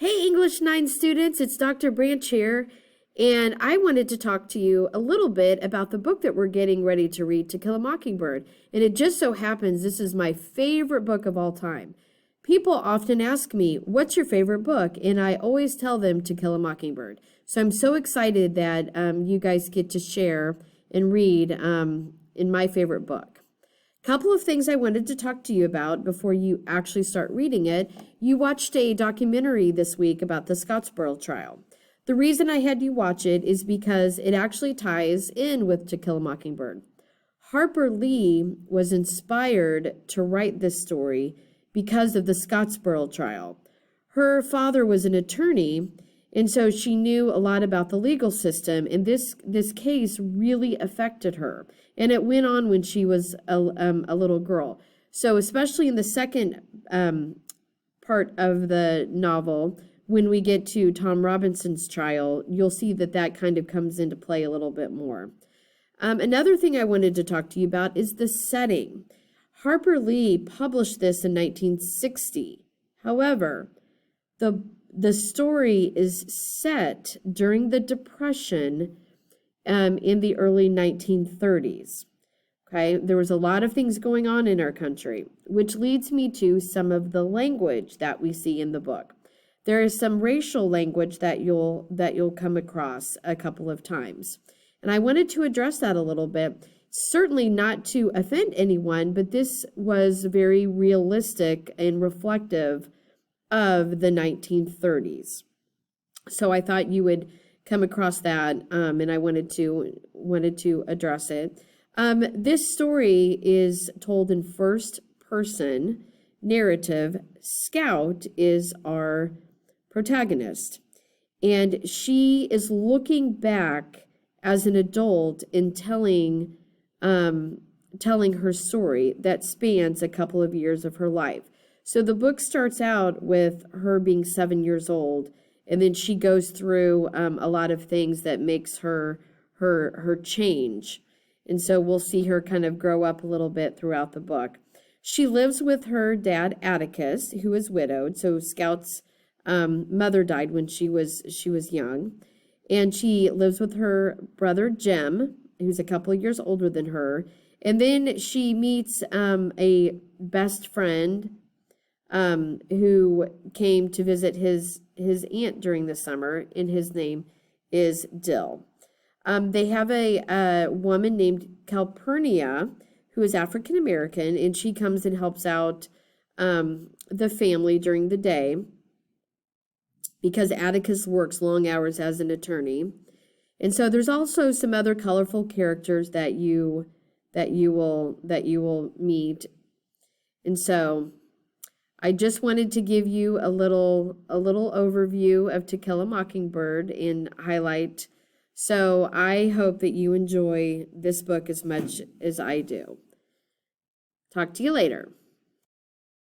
Hey, English 9 students, it's Dr. Branch here, and I wanted to talk to you a little bit about the book that we're getting ready to read, To Kill a Mockingbird. And it just so happens this is my favorite book of all time. People often ask me, what's your favorite book? And I always tell them To Kill a Mockingbird. So I'm so excited that you guys get to share and read in my favorite book. Couple of things I wanted to talk to you about before you actually start reading it. You watched a documentary this week about the Scottsboro Trial. The reason I had you watch it is because it actually ties in with To Kill a Mockingbird. Harper Lee was inspired to write this story because of the Scottsboro Trial. Her father was an attorney, and so she knew a lot about the legal system, and this case really affected her. And it went on when she was a little girl. So especially in the second part of the novel, when we get to Tom Robinson's trial, you'll see that kind of comes into play a little bit more. Another thing I wanted to talk to you about is the setting. Harper Lee published this in 1960. However, the story is set during the Depression in the early 1930s. Okay, there was a lot of things going on in our country, which leads me to some of the language that we see in the book. There is some racial language that you'll come across a couple of times. And I wanted to address that a little bit. Certainly not to offend anyone, but this was very realistic and reflective of the 1930s. So I thought you would come across that, and I wanted to address it. This story is told in first person narrative. Scout is our protagonist, and she is looking back as an adult and telling her story that spans a couple of years of her life. So the book starts out with her being 7 years old, and then she goes through a lot of things that makes her change. And so we'll see her kind of grow up a little bit throughout the book. She lives with her dad, Atticus, who is widowed. So Scout's mother died when she was young. And she lives with her brother, Jim, who's a couple of years older than her. And then she meets a best friend who came to visit his aunt during the summer, and his name is Dill. They have a woman named Calpurnia who is African American, and she comes and helps out the family during the day because Atticus works long hours as an attorney. And so there's also some other colorful characters that you will meet. And so I just wanted to give you a little overview of To Kill a Mockingbird and highlight. So I hope that you enjoy this book as much as I do. Talk to you later.